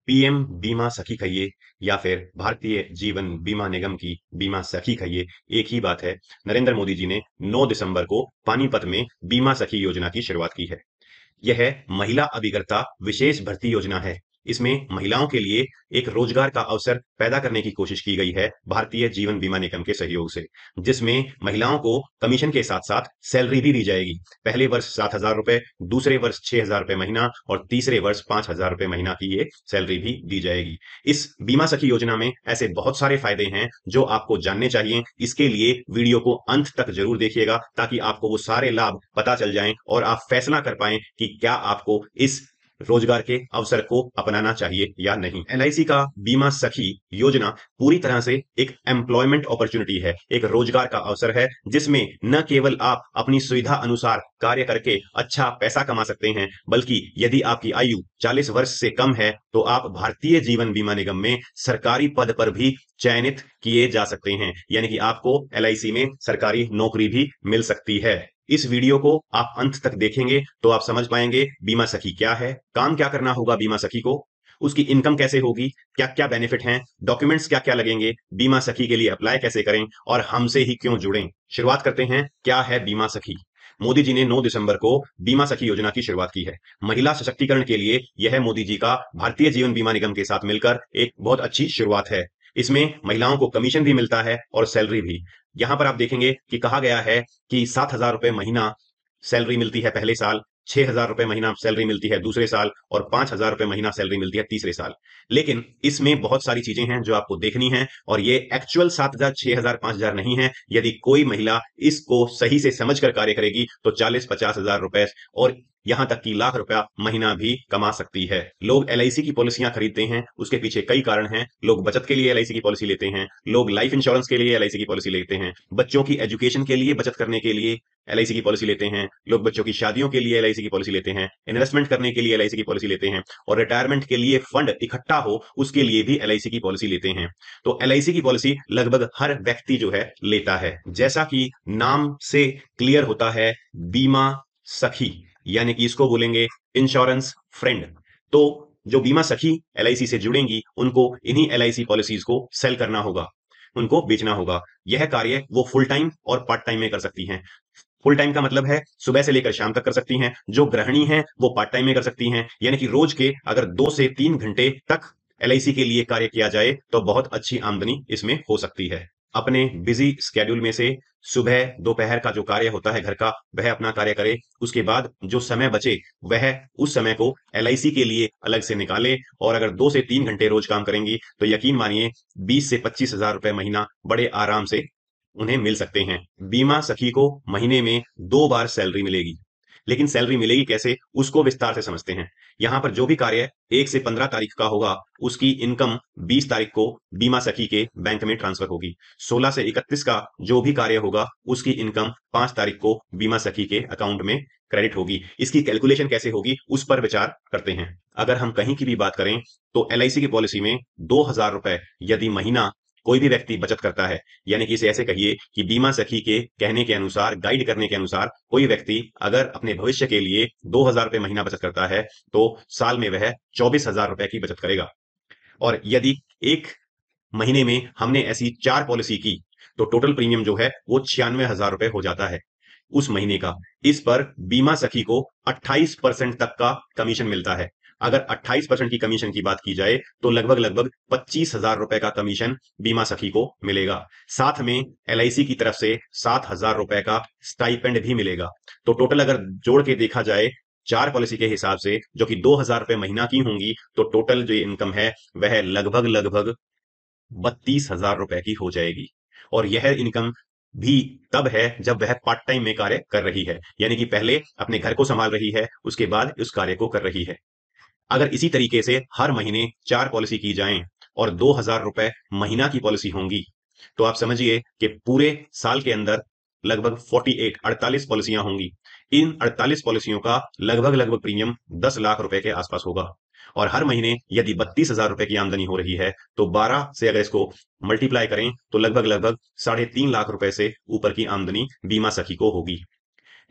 PM बीमा सखी कहिए या फिर भारतीय जीवन बीमा निगम की बीमा सखी कहिए, एक ही बात है। नरेंद्र मोदी जी ने 9 दिसंबर को पानीपत में बीमा सखी योजना की शुरुआत की है। यह महिला अभिकर्ता विशेष भर्ती योजना है। इसमें महिलाओं के लिए एक रोजगार का अवसर पैदा करने की कोशिश की गई है भारतीय जीवन बीमा निगम के सहयोग से, जिसमें महिलाओं को कमीशन के साथ-साथ सैलरी भी दी जाएगी। पहले वर्ष 7,000 रुपए, दूसरे वर्ष 6,000 रुपए महीना और तीसरे वर्ष 5,000 रुपए महीना की ये सैलरी भी दी जाएगी। इस बीमा सखी योजना में ऐसे बहुत सारे फायदे हैं जो आपको जानने चाहिए। इसके लिए वीडियो को अंत तक जरूर देखिएगा ताकि आपको वो सारे लाभ पता चल जाएं और आप फैसला कर पाएं कि क्या आपको इस रोजगार के अवसर को अपनाना चाहिए या नहीं। एलआईसी का बीमा सखी योजना पूरी तरह से एक एम्प्लॉयमेंट अपॉर्चुनिटी है, एक रोजगार का अवसर है जिसमें न केवल आप अपनी सुविधा अनुसार कार्य करके अच्छा पैसा कमा सकते हैं, बल्कि यदि आपकी आयु 40 वर्ष से कम है तो आप भारतीय जीवन बीमा निगम में सरकारी पद पर भी चयनित किए जा सकते हैं, यानी कि आपको एलआईसी में सरकारी नौकरी भी मिल सकती है। इस वीडियो को आप अंत तक देखेंगे तो आप समझ पाएंगे बीमा सखी क्या है, काम क्या करना होगा बीमा सखी को, उसकी इनकम कैसे होगी, क्या क्या बेनिफिट हैं, डॉक्यूमेंट्स क्या क्या लगेंगे, बीमा सखी के लिए अप्लाई कैसे करें और हमसे ही क्यों जुड़ें। शुरुआत करते हैं, क्या है बीमा सखी। मोदी जी ने 9 दिसंबर को बीमा सखी योजना की शुरुआत की है। महिला सशक्तिकरण के लिए यह मोदी जी का भारतीय जीवन बीमा निगम के साथ मिलकर एक बहुत अच्छी शुरुआत है। इसमें महिलाओं को कमीशन भी मिलता है और सैलरी भी। यहां पर आप देखेंगे कि कहा गया है कि 7,000 रुपए महीना सैलरी मिलती है पहले साल, 6,000 रुपए महीना सैलरी मिलती है दूसरे साल और 5,000 रुपए महीना सैलरी मिलती है तीसरे साल। लेकिन इसमें बहुत सारी चीजें हैं जो आपको देखनी है और ये एक्चुअल 7,000, 6,000, 5,000 नहीं है। यदि कोई महिला इसको सही से समझकर कार्य करेगी तो 40-50,000 रुपए और यहां तक कि लाख रुपया महीना भी कमा सकती है। लोग एलआईसी की पॉलिसियां खरीदते हैं, उसके पीछे कई कारण हैं। लोग बचत के लिए एलआईसी की पॉलिसी लेते हैं, लोग लाइफ इंश्योरेंस के लिए एलआईसी की पॉलिसी लेते हैं, बच्चों की एजुकेशन के लिए बचत करने के लिए एलआईसी की पॉलिसी लेते हैं, लोग बच्चों की शादियों के लिए एलआईसी की पॉलिसी लेते हैं, इन्वेस्टमेंट करने के लिए एलआईसी की पॉलिसी लेते हैं और रिटायरमेंट के लिए फंड इकट्ठा हो उसके लिए भी एलआईसी की पॉलिसी लेते हैं। तो एलआईसी की पॉलिसी लगभग हर व्यक्ति जो है लेता है। जैसा कि नाम से क्लियर होता है, बीमा सखी यानी कि इसको बोलेंगे इंश्योरेंस फ्रेंड। तो जो बीमा सखी एलआईसी से जुड़ेंगी उनको इन्हीं एलआईसी पॉलिसीज को सेल करना होगा, उनको बेचना होगा। यह कार्य वो फुल टाइम और पार्ट टाइम में कर सकती हैं। फुल टाइम का मतलब है सुबह से लेकर शाम तक कर सकती हैं। जो गृहिणी हैं वो पार्ट टाइम में कर सकती हैं, यानी कि रोज के अगर 2 से 3 घंटे तक एलआईसी के लिए कार्य किया जाए तो बहुत अच्छी आमदनी इसमें हो सकती है। अपने बिजी स्केड्यूल में से सुबह दोपहर का जो कार्य होता है घर का, वह अपना कार्य करे। उसके बाद जो समय बचे वह उस समय को एलआईसी के लिए अलग से निकाले और अगर 2 से 3 घंटे रोज काम करेंगी तो यकीन मानिए 20 से 25,000 रुपए महीना बड़े आराम से उन्हें मिल सकते हैं। बीमा सखी को महीने में 2 बार सैलरी मिलेगी। लेकिन सैलरी मिलेगी कैसे, उसको विस्तार से समझते हैं। यहां पर जो भी कार्य 1 से 15 तारीख का होगा उसकी इनकम 20 तारीख को बीमा सखी के बैंक में ट्रांसफर होगी। 16 से 31 का जो भी कार्य होगा उसकी इनकम 5 तारीख को बीमा सखी के अकाउंट में क्रेडिट होगी। इसकी कैलकुलेशन कैसे होगी उस पर विचार करते हैं। अगर हम कहीं की भी बात करें तो एलआईसी की पॉलिसी में 2,000 रुपए यदि महीना कोई भी व्यक्ति बचत करता है, यानी कि इसे ऐसे कहिए कि बीमा सखी के कहने के अनुसार, गाइड करने के अनुसार कोई व्यक्ति अगर अपने भविष्य के लिए 2,000 रुपए महीना बचत करता है तो साल में वह 24,000 रुपए की बचत करेगा। और यदि एक महीने में हमने ऐसी 4 पॉलिसी की तो टोटल प्रीमियम जो है वो 96,000 रुपए हो जाता है उस महीने का। इस पर बीमा सखी को 28% तक का कमीशन मिलता है। अगर 28% की कमीशन की बात की जाए तो लगभग लगभग 25,000 रुपए का कमीशन बीमा सखी को मिलेगा। साथ में एलआईसी की तरफ से 7,000 रुपए का स्टाइपेंड भी मिलेगा। तो टोटल अगर जोड़ के देखा जाए 4 पॉलिसी के हिसाब से जो कि 2,000 रुपए महीना की होंगी तो टोटल जो इनकम है वह लगभग लगभग 32,000 रुपए की हो जाएगी। और यह इनकम भी तब है जब वह पार्ट टाइम में कार्य कर रही है, यानी कि पहले अपने घर को संभाल रही है उसके बाद उस कार्य को कर रही है। अगर इसी तरीके से हर महीने 4 पॉलिसी की जाएं और 2,000 रुपए महीना की पॉलिसी होंगी तो आप समझिए कि पूरे साल के अंदर लगभग 48 पॉलिसियां होंगी। इन 48 पॉलिसियों का लगभग लगभग प्रीमियम 10 लाख रुपए के आसपास होगा। और हर महीने यदि 32,000 रुपए की आमदनी हो रही है तो 12 से अगर इसको मल्टीप्लाई करें तो लगभग लगभग 3.5 लाख रुपए से ऊपर की आमदनी बीमा सखी को होगी।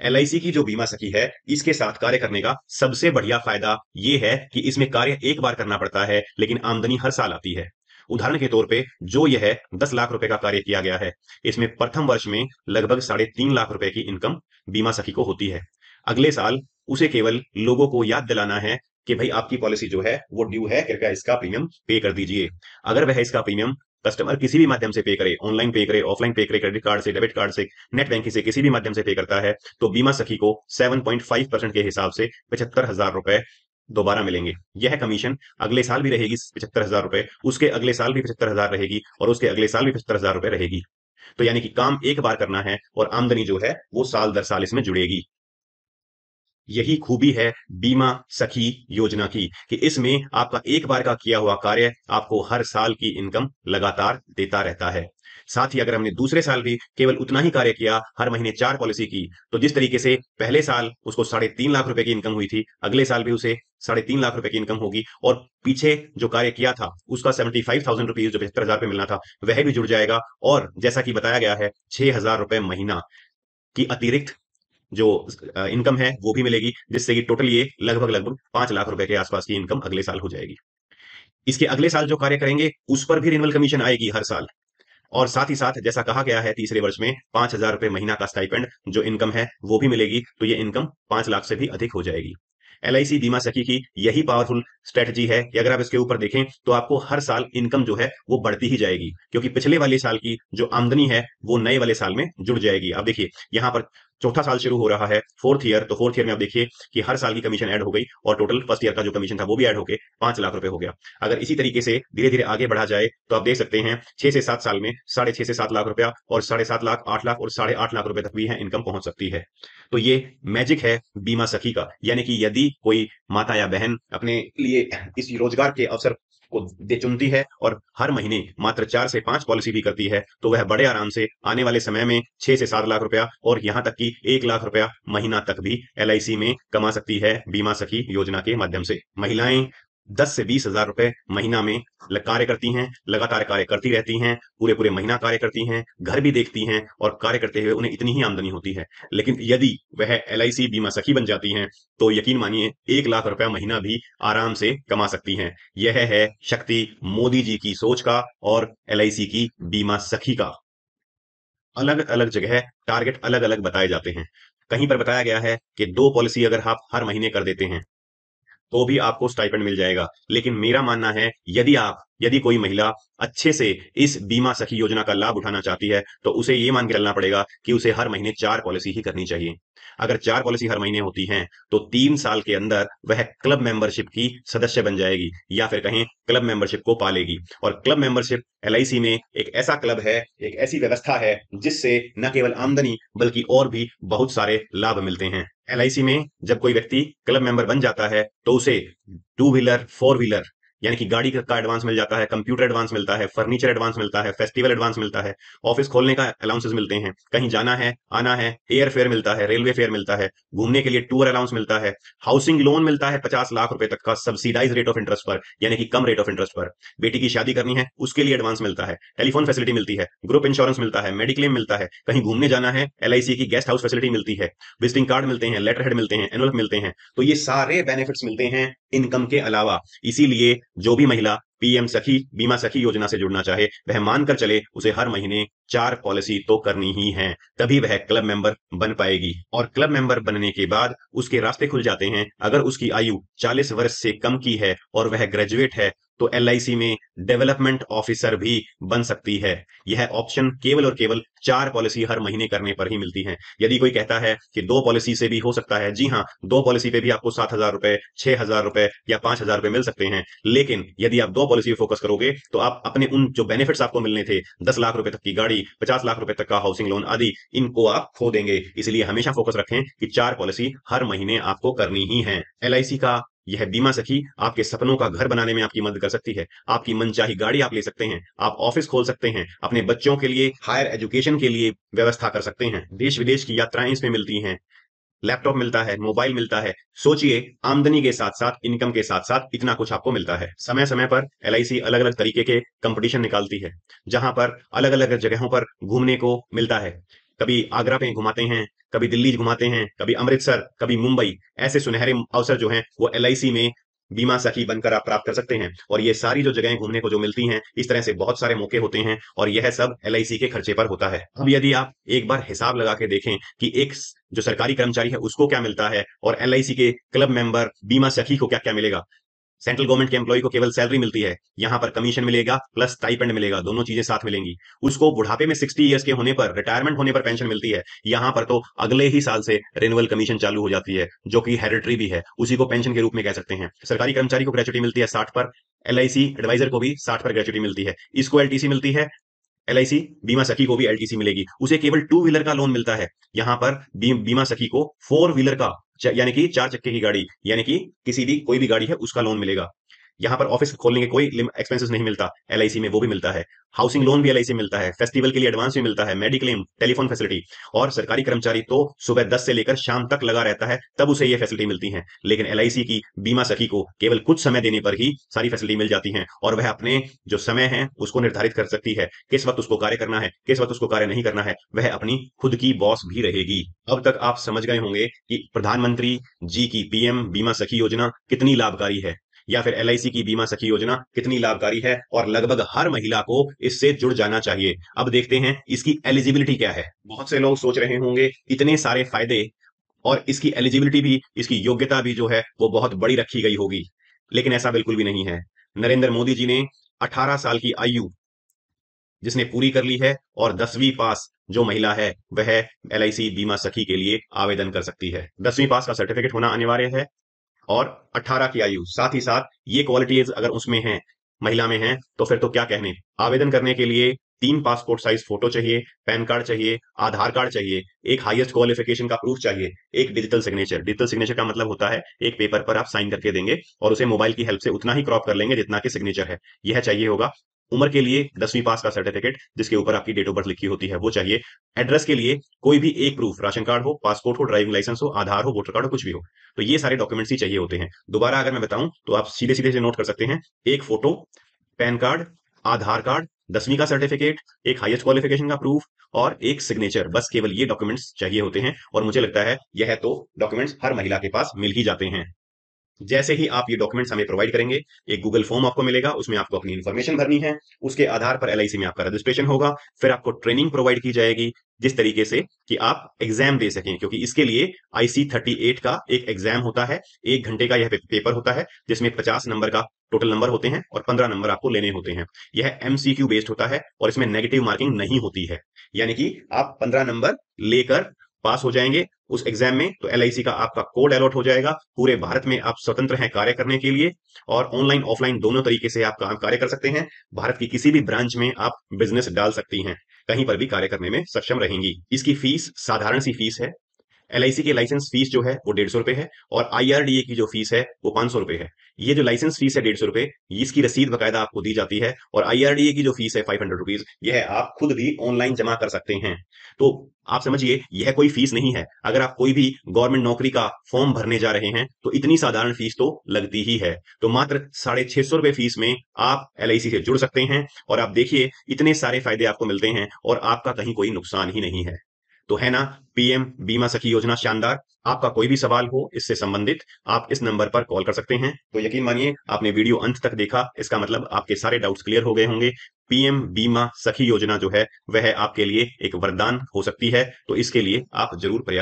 एलआईसी की जो बीमा सखी है, इसके साथ कार्य करने का सबसे बढ़िया फायदा ये है कि इसमें कार्य एक बार करना पड़ता है, लेकिन आमदनी हर साल आती है। उदाहरण के तौर पे जो यह 10 लाख रुपए का कार्य किया गया है, इसमें प्रथम वर्ष में लगभग 3.5 लाख रुपए की इनकम बीमा सखी को होती है। अगले साल उसे केवल लोगों को याद दिलाना है कि भाई आपकी पॉलिसी जो है वो ड्यू है, कृपया इसका प्रीमियम पे कर दीजिए। अगर वह इसका प्रीमियम कस्टमर किसी भी माध्यम से पे करे, ऑनलाइन पे करे, ऑफलाइन पे करे, क्रेडिट कार्ड से, डेबिट कार्ड से, नेट बैंकिंग से, किसी भी माध्यम से पे करता है, तो बीमा सखी को 7.5% के हिसाब से 75,000 रुपए दोबारा मिलेंगे। यह कमीशन अगले साल भी रहेगी 75,000 रुपए, उसके अगले साल भी 75,000 रहेगी और उसके अगले साल भी 75,000 रुपए रहेगी। तो यानी कि काम एक बार करना है और आमदनी जो है वो साल दर साल इसमें जुड़ेगी। यही खूबी है बीमा सखी योजना की कि इसमें आपका एक बार का किया हुआ कार्य आपको हर साल की इनकम लगातार देता रहता है। साथ ही अगर हमने दूसरे साल भी केवल उतना ही कार्य किया, हर महीने 4 पॉलिसी की, तो जिस तरीके से पहले साल उसको 3.5 लाख रुपए की इनकम हुई थी, अगले साल भी उसे 3.5 लाख रुपए की इनकम होगी और पीछे जो कार्य किया था उसका 75,000 रुपीज जो 75,000 रुपए मिलना था वह भी जुड़ जाएगा। और जैसा कि बताया गया है, 6,000 रुपए महीना की अतिरिक्त जो इनकम है वो भी मिलेगी, जिससे कि टोटल ये लगभग लगभग 5 लाख रुपए के आसपास की इनकम अगले साल हो जाएगी। इसके अगले साल जो कार्य करेंगे उस पर भी रिन्यूअल कमीशन आएगी हर साल। और साथ ही साथ जैसा कहा गया है, तीसरे वर्ष में 5,000 रुपए महीना का स्टाइपेंड जो इनकम है वो भी मिलेगी, तो ये इनकम 5 लाख से भी अधिक हो जाएगी। एलआईसी बीमा सखी की यही पावरफुल स्ट्रेटजी है कि अगर आप इसके ऊपर देखें तो आपको हर साल इनकम जो है वो बढ़ती ही जाएगी, क्योंकि पिछले वाले साल की जो आमदनी है वो नए वाले साल में जुड़ जाएगी। अब देखिए यहाँ पर चौथा साल शुरू हो रहा है, फोर्थ ईयर, तो फोर्थ ईयर में आप देखिए कि हर साल की कमीशन ऐड हो गई और टोटल फर्स्ट ईयर का जो कमीशन था वो भी ऐड होके 5 लाख रुपए हो गया। अगर इसी तरीके से धीरे धीरे आगे बढ़ा जाए तो आप देख सकते हैं 6 से 7 साल में 6.5 से 7 लाख रुपया और 7.5 लाख, 8 लाख और 8.5 लाख रुपए तक भी है इनकम पहुंच सकती है। तो ये मैजिक है बीमा सखी का। यानी कि यदि कोई माता या बहन अपने लिए इस रोजगार के अवसर को दे चुनती है और हर महीने मात्र 4 से 5 पॉलिसी भी करती है, तो वह बड़े आराम से आने वाले समय में 6 से 7 लाख रुपया और यहाँ तक कि 1 लाख रुपया महीना तक भी एलआईसी में कमा सकती है बीमा सखी योजना के माध्यम से। महिलाएं 10 से 20 हजार रुपए महीना में कार्य करती हैं, लगातार कार्य करती रहती हैं, पूरे पूरे महीना कार्य करती हैं, घर भी देखती हैं और कार्य करते हुए उन्हें इतनी ही आमदनी होती है। लेकिन यदि वह एलआईसी बीमा सखी बन जाती हैं तो यकीन मानिए 1 लाख रुपया महीना भी आराम से कमा सकती हैं। यह है शक्ति मोदी जी की सोच का और एलआईसी की बीमा सखी का। अलग अलग जगह टारगेट अलग अलग बताए जाते हैं। कहीं पर बताया गया है कि 2 पॉलिसी अगर आप हर महीने कर देते हैं तो भी आपको स्टाइपेंड मिल जाएगा। लेकिन मेरा मानना है यदि कोई महिला अच्छे से इस बीमा सखी योजना का लाभ उठाना चाहती है तो उसे ये मान के चलना पड़ेगा कि उसे हर महीने 4 पॉलिसी ही करनी चाहिए। अगर 4 पॉलिसी हर महीने होती हैं तो 3 साल के अंदर वह क्लब मेंबरशिप की सदस्य बन जाएगी, या फिर कहें क्लब मेंबरशिप को पालेगी। और क्लब मेंबरशिप एलआईसी में एक ऐसा क्लब है, एक ऐसी व्यवस्था है जिससे न केवल आमदनी बल्कि और भी बहुत सारे लाभ मिलते हैं। एलआईसी में जब कोई व्यक्ति क्लब मेंबर बन जाता है तो उसे 2 व्हीलर, 4 व्हीलर यानी कि गाड़ी का एडवांस मिल जाता है, कंप्यूटर एडवांस मिलता है, फर्नीचर एडवांस मिलता है, फेस्टिवल एडवांस मिलता है, ऑफिस खोलने का अलाउंसेस मिलते हैं, कहीं जाना है आना है एयर फेयर मिलता है, रेलवे फेयर मिलता है, घूमने के लिए टूर अलाउंस मिलता है, हाउसिंग लोन मिलता है 50 लाख रुपए तक का सब्सिडाइज रेट ऑफ इंटरेस्ट पर, यानी कि कम रेट ऑफ इंटरेस्ट पर। बेटी की शादी करनी है उसके लिए एडवांस मिलता है, टेलीफोन फैसिलिटी मिलती है, ग्रुप इंश्योरेंस मिलता है, मेडिक्लेम मिलता है, कहीं घूमने जाना है एलआईसी की गेस्ट हाउस फैसिलिटी मिलती है, विजिटिंग कार्ड मिलते हैं, लेटर हेड मिलते हैं, एनवलप मिलते हैं। तो ये सारे बेनिफिट्स मिलते हैं इनकम के अलावा। इसीलिए जो भी महिला पीएम सखी बीमा सखी योजना से जुड़ना चाहे वह मानकर चले उसे हर महीने 4 पॉलिसी तो करनी ही है, तभी वह क्लब मेंबर बन पाएगी। और क्लब मेंबर बनने के बाद उसके रास्ते खुल जाते हैं। अगर उसकी आयु 40 वर्ष से कम की है और वह ग्रेजुएट है तो एलआईसी में डेवलपमेंट ऑफिसर भी बन सकती है। यह ऑप्शन केवल और केवल 4 पॉलिसी हर महीने करने पर ही मिलती है। यदि कोई कहता है कि 2 पॉलिसी से भी हो सकता है, जी हाँ, 2 पॉलिसी पे भी आपको 7,000 रुपए, 6,000 रुपए या 5,000 रुपए मिल सकते हैं। लेकिन यदि आप 2 पॉलिसी पे फोकस करोगे तो आप अपने उन जो बेनिफिट्स आपको मिलने थे, 10 लाख रुपए तक की गाड़ी, 50 लाख रुपए तक का हाउसिंग लोन आदि, इनको आप खो देंगे। इसलिए हमेशा फोकस रखें कि 4 पॉलिसी हर महीने आपको करनी ही है। एलआईसी का यह बीमा सखी आपके सपनों का घर बनाने में आपकी मदद कर सकती है। आपकी मनचाही गाड़ी आप ले सकते हैं, आप ऑफिस खोल सकते हैं, अपने बच्चों के लिए हायर एजुकेशन के लिए व्यवस्था कर सकते हैं, देश विदेश की यात्राएं इसमें मिलती हैं, लैपटॉप मिलता है, मोबाइल मिलता है। सोचिए, आमदनी के साथ साथ, इनकम के साथ साथ इतना कुछ आपको मिलता है। समय समय पर एलआईसी अलग अलग तरीके के कंपटीशन निकालती है जहां पर अलग अलग जगहों पर घूमने को मिलता है। कभी आगरा पे घुमाते हैं, कभी दिल्ली घुमाते हैं, कभी अमृतसर, कभी मुंबई। ऐसे सुनहरे अवसर जो हैं वो एलआईसी में बीमा सखी बनकर आप प्राप्त कर सकते हैं। और ये सारी जो जगहें घूमने को जो मिलती हैं, इस तरह से बहुत सारे मौके होते हैं और यह सब एलआईसी के खर्चे पर होता है। अब यदि आप एक बार हिसाब लगा के देखें कि एक जो सरकारी कर्मचारी है उसको क्या मिलता है और एलआईसी के क्लब मेंबर बीमा सखी को क्या क्या मिलेगा। सेंट्रल गवर्नमेंट के एम्प्लॉय को केवल सैलरी मिलती है, यहां पर कमीशन मिलेगा प्लस स्टाइपेंड मिलेगा, दोनों चीजें साथ मिलेंगी। उसको बुढ़ापे में 60 ईयर्स के होने पर, रिटायरमेंट होने पर पेंशन मिलती है। यहां पर तो अगले ही साल से रिन्यूअल कमीशन चालू हो जाती है, जो कि हेरिटरी भी है, उसी को पेंशन के रूप में कह सकते हैं। सरकारी कर्मचारी को ग्रेचुटी मिलती है 60 पर, एलआईसी एडवाइजर को भी 60 पर ग्रेचुटी मिलती है। इसको एलटीसी मिलती है, एलआईसी बीमा सखी को भी एलटीसी मिलेगी। उसे केवल टू व्हीलर का लोन मिलता है, यहां पर बीमा सखी को फोर व्हीलर का, यानी कि 4 चक्के की गाड़ी, यानी कि किसी भी कोई भी गाड़ी है उसका लोन मिलेगा। यहाँ पर ऑफिस खोलने के कोई एक्सपेंसेस नहीं मिलता, एलआईसी में वो भी मिलता है। हाउसिंग लोन भी एलआईसी में मिलता है, फेस्टिवल के लिए एडवांस भी मिलता है, मेडिक्लेम, टेलीफोन फैसिलिटी। और सरकारी कर्मचारी तो सुबह 10 से लेकर शाम तक लगा रहता है, तब उसे ये फैसिलिटी मिलती है। लेकिन एलआईसी की बीमा सखी को केवल कुछ समय देने पर ही सारी फैसिलिटी मिल जाती है और वह अपने जो समय है उसको निर्धारित कर सकती है, किस वक्त उसको कार्य करना है, किस वक्त उसको कार्य नहीं करना है। वह अपनी खुद की बॉस भी रहेगी। अब तक आप समझ गए होंगे कि प्रधानमंत्री जी की पीएम बीमा सखी योजना कितनी लाभकारी है, या फिर एलआईसी की बीमा सखी योजना कितनी लाभकारी है और लगभग हर महिला को इससे जुड़ जाना चाहिए। अब देखते हैं इसकी एलिजिबिलिटी क्या है। बहुत से लोग सोच रहे होंगे इतने सारे फायदे और इसकी एलिजिबिलिटी भी, इसकी योग्यता भी जो है वो बहुत बड़ी रखी गई होगी, लेकिन ऐसा बिल्कुल भी नहीं है। नरेंद्र मोदी जी ने 18 साल की आयु जिसने पूरी कर ली है और 10वीं पास जो महिला है वह एलआईसी बीमा सखी के लिए आवेदन कर सकती है। 10वीं पास का सर्टिफिकेट होना अनिवार्य है और 18 की आयु, साथ ही साथ ये क्वालिटीज अगर उसमें हैं, महिला में हैं, तो फिर तो क्या कहने। आवेदन करने के लिए 3 पासपोर्ट साइज फोटो चाहिए, पैन कार्ड चाहिए, आधार कार्ड चाहिए, एक हाईएस्ट क्वालिफिकेशन का प्रूफ चाहिए, एक डिजिटल सिग्नेचर। डिजिटल सिग्नेचर का मतलब होता है एक पेपर पर आप साइन करके देंगे और उसे मोबाइल की हेल्प से उतना ही क्रॉप कर लेंगे जितना कि सिग्नेचर है, यह चाहिए होगा। उम्र के लिए 10वीं पास का सर्टिफिकेट जिसके ऊपर आपकी डेट ऑफ बर्थ लिखी होती है वो चाहिए। एड्रेस के लिए कोई भी एक प्रूफ, राशन कार्ड हो, पासपोर्ट हो, ड्राइविंग लाइसेंस हो, आधार हो, वोटर कार्ड हो, कुछ भी हो। तो ये सारे डॉक्यूमेंट्स ही चाहिए होते हैं। दोबारा अगर मैं बताऊं तो आप सीधे सीधे से नोट कर सकते हैं, एक फोटो, पैन कार्ड, आधार कार्ड, 10वीं का सर्टिफिकेट, एक हाईएस्ट क्वालिफिकेशन का प्रूफ और एक सिग्नेचर। बस केवल ये डॉक्यूमेंट्स चाहिए होते हैं और मुझे लगता है यह तो डॉक्यूमेंट्स हर महिला के पास मिल ही जाते हैं। जैसे ही आप ये डॉक्यूमेंट्स हमें प्रोवाइड करेंगे, एक गूगल फॉर्म आपको मिलेगा, उसमें आपको अपनी इन्फॉर्मेशन भरनी है, उसके आधार पर एलआईसी में आपका रजिस्ट्रेशन होगा। फिर आपको ट्रेनिंग प्रोवाइड की जाएगी जिस तरीके से कि आप एग्जाम दे सकें, क्योंकि इसके लिए IC38 का एक एग्जाम होता है। 1 घंटे का यह पेपर होता है जिसमें 50 नंबर का टोटल नंबर होते हैं और 15 नंबर आपको लेने होते हैं। यह MCQ बेस्ड होता है और इसमें नेगेटिव मार्किंग नहीं होती है, यानी कि आप 15 नंबर लेकर पास हो जाएंगे उस एग्जाम में तो एलआईसी का आपका कोड अलॉट हो जाएगा। पूरे भारत में आप स्वतंत्र हैं कार्य करने के लिए और ऑनलाइन ऑफलाइन दोनों तरीके से आप काम कार्य कर सकते हैं। भारत की किसी भी ब्रांच में आप बिजनेस डाल सकती हैं, कहीं पर भी कार्य करने में सक्षम रहेंगी। इसकी फीस साधारण सी फीस है। एलआईसी की लाइसेंस फीस जो है वो 150 रुपए है और IRDA की जो फीस है वो 500 रुपए है। ये जो लाइसेंस फीस है 150 रुपए, इसकी रसीद बकायदा आपको दी जाती है और IRDA की जो फीस है 500 रुपीज, यह आप खुद भी ऑनलाइन जमा कर सकते हैं। तो आप समझिए यह कोई फीस नहीं है। अगर आप कोई भी गवर्नमेंट नौकरी का फॉर्म भरने जा रहे हैं तो इतनी साधारण फीस तो लगती ही है। तो मात्र 650 रुपए फीस में आप एलआईसी से जुड़ सकते हैं और आप देखिए इतने सारे फायदे आपको मिलते हैं और आपका कहीं कोई नुकसान ही नहीं है। तो है ना पीएम बीमा सखी योजना शानदार। आपका कोई भी सवाल हो इससे संबंधित, आप इस नंबर पर कॉल कर सकते हैं। तो यकीन मानिए आपने वीडियो अंत तक देखा, इसका मतलब आपके सारे डाउट्स क्लियर हो गए होंगे। पीएम बीमा सखी योजना जो है वह आपके लिए एक वरदान हो सकती है, तो इसके लिए आप जरूर प्रयास